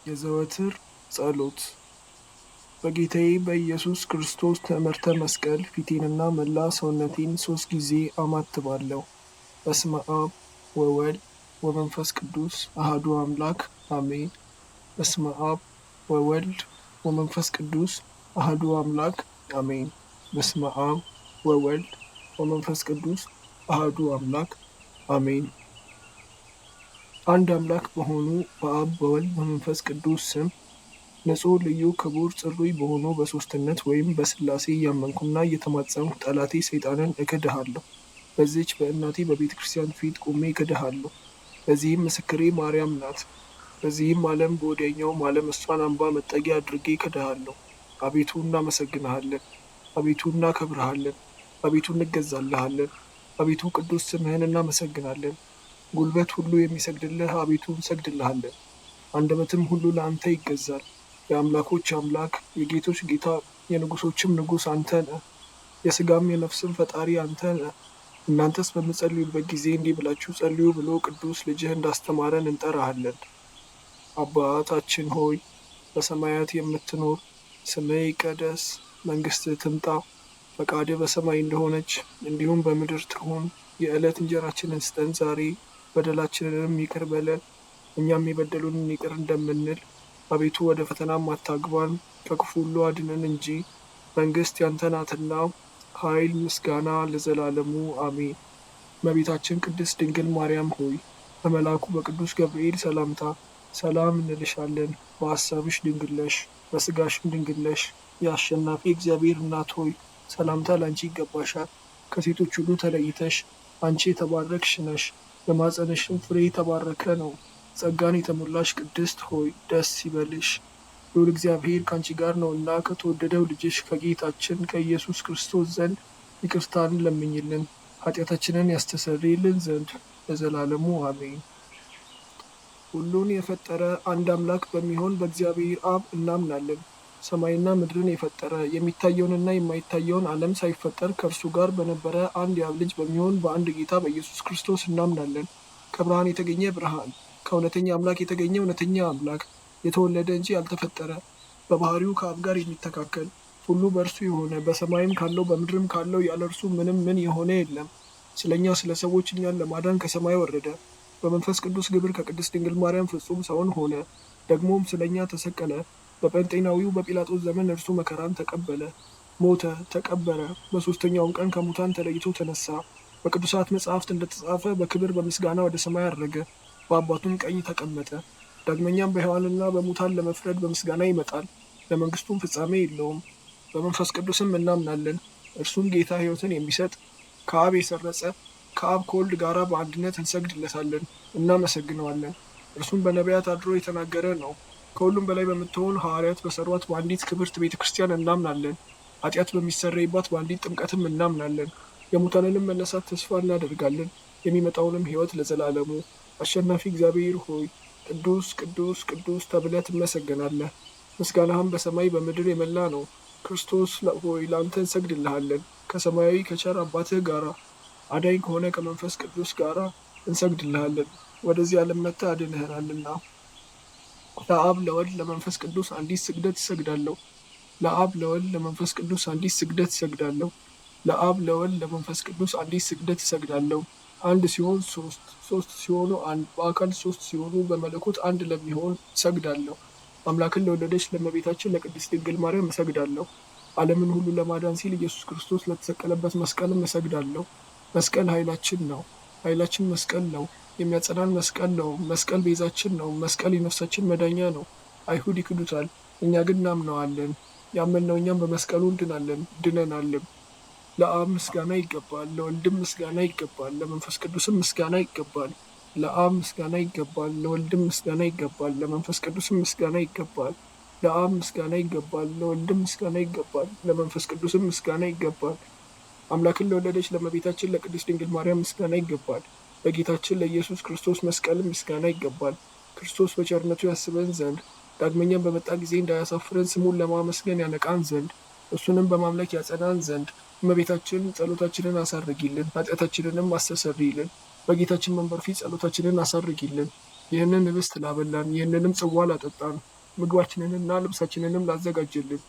የዘወትር ጸሎት። በጌታዬ በኢየሱስ ክርስቶስ ትዕምርተ መስቀል ፊቴንና መላ ሰውነቴን 3 ጊዜ አማትባለሁ። በስመ አብ ወወልድ ወመንፈስ ቅዱስ አሐዱ አምላክ አሜን። በስመ አብ ወወልድ ወመንፈስ ቅዱስ አሐዱ አምላክ አሜን። በስመ አብ ወወልድ ወመንፈስ ቅዱስ አሐዱ አምላክ አሜን። አንድ አምላክ በሆኑ በአብ በወልድ በመንፈስ ቅዱስ ስም ንጹሕ ልዩ ክቡር ጽሩይ በሆኑ በሦስትነት ወይም በሥላሴ እያመንኩና እየተማጸንኩ ጠላቴ ሰይጣንን እክድሃለሁ። በዚች በእናቴ በቤተ ክርስቲያን ፊት ቆሜ እክድሃለሁ። በዚህም ምስክሬ ማርያም ናት። በዚህም ዓለም በወዲያኛውም ዓለም እሷን አምባ መጠጊያ አድርጌ እክድሃለሁ። አቤቱ እናመሰግንሃለን። አቤቱ እናከብርሃለን። አቤቱ እንገዛልሃለን። አቤቱ ቅዱስ ስምህን እናመሰግናለን። ጉልበት ሁሉ የሚሰግድልህ አቤቱ እንሰግድልሃለን። አንደበትም ሁሉ ለአንተ ይገዛል። የአምላኮች አምላክ የጌቶች ጌታ የንጉሶችም ንጉሥ አንተ ነህ። የሥጋም የነፍስም ፈጣሪ አንተ ነህ። እናንተስ በምጸልዩበት ጊዜ እንዲህ ብላችሁ ጸልዩ ብሎ ቅዱስ ልጅህ እንዳስተማረን እንጠራሃለን። አባታችን ሆይ በሰማያት የምትኖር፣ ስምህ ይቀደስ፣ መንግሥትህ ትምጣ፣ ፈቃድህ በሰማይ እንደሆነች እንዲሁም በምድር ትሁን። የዕለት እንጀራችንን ስጠን ዛሬ፣ በደላችንንም ይቅር በለን እኛም የበደሉንን ይቅር እንደምንል። አቤቱ ወደ ፈተናም አታግባን ከክፉ ሁሉ አድነን እንጂ መንግሥት ያንተ ናትና፣ ኃይል፣ ምስጋና ለዘላለሙ አሜን። እመቤታችን ቅድስት ድንግል ማርያም ሆይ በመልአኩ በቅዱስ ገብርኤል ሰላምታ ሰላም እንልሻለን። በሐሳብሽ ድንግል ነሽ፣ በሥጋሽም ድንግል ነሽ። የአሸናፊ እግዚአብሔር እናት ሆይ ሰላምታ ላንቺ ይገባሻል። ከሴቶች ሁሉ ተለይተሽ አንቺ የተባረክሽ ነሽ፣ የማኅፀንሽም ፍሬ የተባረከ ነው። ጸጋን የተሞላሽ ቅድስት ሆይ ደስ ይበልሽ፣ ልዑል እግዚአብሔር ከአንቺ ጋር ነውና ከተወደደው ልጅሽ ከጌታችን ከኢየሱስ ክርስቶስ ዘንድ ይቅርታን ለምኝልን ኃጢአታችንን ያስተሰርይልን ዘንድ ለዘላለሙ አሜን። ሁሉን የፈጠረ አንድ አምላክ በሚሆን በእግዚአብሔር አብ እናምናለን። ሰማይና ምድርን የፈጠረ የሚታየውንና የማይታየውን ዓለም ሳይፈጠር ከእርሱ ጋር በነበረ አንድ የአብ ልጅ በሚሆን በአንድ ጌታ በኢየሱስ ክርስቶስ እናምናለን። ከብርሃን የተገኘ ብርሃን፣ ከእውነተኛ አምላክ የተገኘ እውነተኛ አምላክ፣ የተወለደ እንጂ ያልተፈጠረ፣ በባህሪው ከአብ ጋር የሚተካከል፣ ሁሉ በእርሱ የሆነ፣ በሰማይም ካለው በምድርም ካለው ያለ እርሱ ምንም ምን የሆነ የለም። ስለ እኛ ስለ ሰዎች እኛን ለማዳን ከሰማይ ወረደ። በመንፈስ ቅዱስ ግብር ከቅድስት ድንግል ማርያም ፍጹም ሰውን ሆነ። ደግሞም ስለ እኛ ተሰቀለ። በጴንጤናዊው በጲላጦስ ዘመን እርሱ መከራን ተቀበለ፣ ሞተ፣ ተቀበረ። በሦስተኛውም ቀን ከሙታን ተለይቶ ተነሳ። በቅዱሳት መጻሕፍት እንደተጻፈ በክብር በምስጋና ወደ ሰማይ አረገ፣ በአባቱም ቀኝ ተቀመጠ። ዳግመኛም በሕያዋንና በሙታን ለመፍረድ በምስጋና ይመጣል። ለመንግሥቱም ፍጻሜ የለውም። በመንፈስ ቅዱስም እናምናለን። እርሱም ጌታ ሕይወትን የሚሰጥ ከአብ የሰረጸ ከአብ ከወልድ ጋር በአንድነት እንሰግድለታለን፣ እናመሰግነዋለን። እርሱም በነቢያት አድሮ የተናገረ ነው። ከሁሉም በላይ በምትሆን ሐዋርያት በሠሯት በአንዲት ክብርት ቤተ ክርስቲያን እናምናለን። ኃጢአት በሚሰረይባት በአንዲት ጥምቀትም እናምናለን። የሙታንንም መነሳት ተስፋ እናደርጋለን፣ የሚመጣውንም ሕይወት ለዘላለሙ። አሸናፊ እግዚአብሔር ሆይ ቅዱስ ቅዱስ ቅዱስ ተብለህ ትመሰገናለህ። ምስጋናህም በሰማይ በምድር የመላ ነው። ክርስቶስ ሆይ ለአንተ እንሰግድልሃለን። ከሰማያዊ ከቸር አባትህ ጋር አዳኝ ከሆነ ከመንፈስ ቅዱስ ጋር እንሰግድልሃለን። ወደዚህ ዓለም መጥተህ አድነኸናልና። ለአብ ለወልድ ለመንፈስ ቅዱስ አንዲት ስግደት እሰግዳለሁ። ለአብ ለወልድ ለመንፈስ ቅዱስ አንዲት ስግደት እሰግዳለሁ። ለአብ ለወልድ ለመንፈስ ቅዱስ አንዲት ስግደት እሰግዳለሁ። አንድ ሲሆን ሶስት፣ ሶስት ሲሆኑ አንድ፣ በአካል ሶስት ሲሆኑ በመለኮት አንድ ለሚሆን እሰግዳለሁ። አምላክን ለወለደች ለእመቤታችን ለቅድስት ድንግል ማርያም እሰግዳለሁ። ዓለምን ሁሉ ለማዳን ሲል ኢየሱስ ክርስቶስ ለተሰቀለበት መስቀልም እሰግዳለሁ። መስቀል ኃይላችን ነው። ኃይላችን መስቀል ነው። የሚያጸናን መስቀል ነው። መስቀል ቤዛችን ነው። መስቀል የነፍሳችን መዳኛ ነው። አይሁድ ይክዱታል፣ እኛ ግን እናምነዋለን። ያመንነው እኛም በመስቀሉ እንድናለን፣ ድነናልም። ለአብ ምስጋና ይገባል፣ ለወልድም ምስጋና ይገባል፣ ለመንፈስ ቅዱስም ምስጋና ይገባል። ለአብ ምስጋና ይገባል፣ ለወልድም ምስጋና ይገባል፣ ለመንፈስ ቅዱስም ምስጋና ይገባል። ለአብ ምስጋና ይገባል፣ ለወልድም ምስጋና ይገባል፣ ለመንፈስ ቅዱስም ምስጋና ይገባል። አምላክን ለወለደች ለእመቤታችን ለቅድስት ድንግል ማርያም ምስጋና ይገባል። ለጌታችን ለኢየሱስ ክርስቶስ መስቀልም ምስጋና ይገባል። ክርስቶስ በቸርነቱ ያስበን ዘንድ ዳግመኛም በመጣ ጊዜ እንዳያሳፍረን ስሙን ለማመስገን ያነቃን ዘንድ እሱንም በማምለክ ያጸናን ዘንድ እመቤታችን ጸሎታችንን አሳርጊልን፣ ኃጢአታችንንም አስተሰርይልን። በጌታችን መንበር ፊት ጸሎታችንን አሳርጊልን። ይህንን ህብስት ላበላን፣ ይህንንም ጽዋ ላጠጣን፣ ምግባችንንና ልብሳችንንም ላዘጋጀልን፣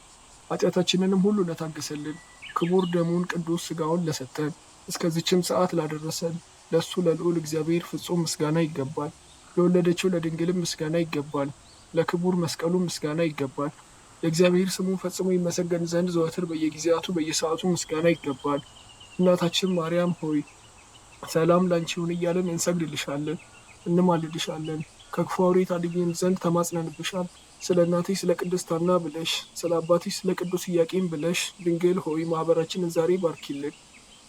ኃጢአታችንንም ሁሉ ለታገሰልን፣ ክቡር ደሙን ቅዱስ ሥጋውን ለሰጠን፣ እስከዚችም ሰዓት ላደረሰን ለእሱ ለልዑል እግዚአብሔር ፍጹም ምስጋና ይገባል። ለወለደችው ለድንግልም ምስጋና ይገባል። ለክቡር መስቀሉ ምስጋና ይገባል። የእግዚአብሔር ስሙ ፈጽሞ ይመሰገን ዘንድ ዘወትር በየጊዜያቱ በየሰዓቱ ምስጋና ይገባል። እናታችን ማርያም ሆይ ሰላም ላንቺ ይሁን እያለን እንሰግድልሻለን፣ እንማልድሻለን። ከክፉ አውሬ ታድኝን ዘንድ ተማጽነንብሻል። ስለ እናትሽ ስለ ቅድስት ሐና ብለሽ፣ ስለ አባትሽ ስለ ቅዱስ ኢያቄም ብለሽ ድንግል ሆይ ማኅበራችንን ዛሬ ባርኪልን።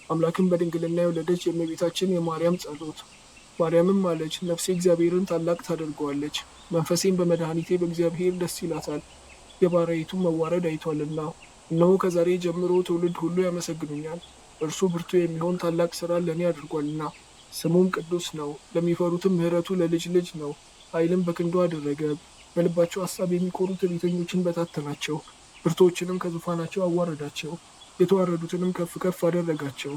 አምላክን በድንግልና የወለደች የእመቤታችን የማርያም ጸሎት። ማርያምም አለች፣ ነፍሴ እግዚአብሔርን ታላቅ ታደርገዋለች፣ መንፈሴም በመድኃኒቴ በእግዚአብሔር ደስ ይላታል፣ የባሪያይቱን መዋረድ አይቷልና። እነሆ ከዛሬ ጀምሮ ትውልድ ሁሉ ያመሰግኑኛል። እርሱ ብርቱ የሚሆን ታላቅ ሥራ ለእኔ አድርጓልና፣ ስሙም ቅዱስ ነው። ለሚፈሩትም ምሕረቱ ለልጅ ልጅ ነው። ኃይልም በክንዱ አደረገ። በልባቸው ሐሳብ የሚኮሩ ትዕቢተኞችን በታተናቸው። ብርቶችንም ከዙፋናቸው አዋረዳቸው። የተዋረዱትንም ከፍ ከፍ አደረጋቸው።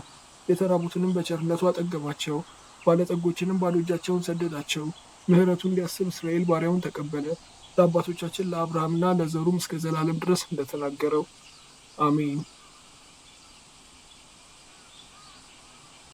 የተራቡትንም በቸርነቱ አጠገባቸው። ባለጠጎችንም ባዶ እጃቸውን ሰደዳቸው። ምሕረቱን ሊያስብ እስራኤል ባሪያውን ተቀበለ። ለአባቶቻችን ለአብርሃምና ለዘሩም እስከ ዘላለም ድረስ እንደተናገረው አሜን።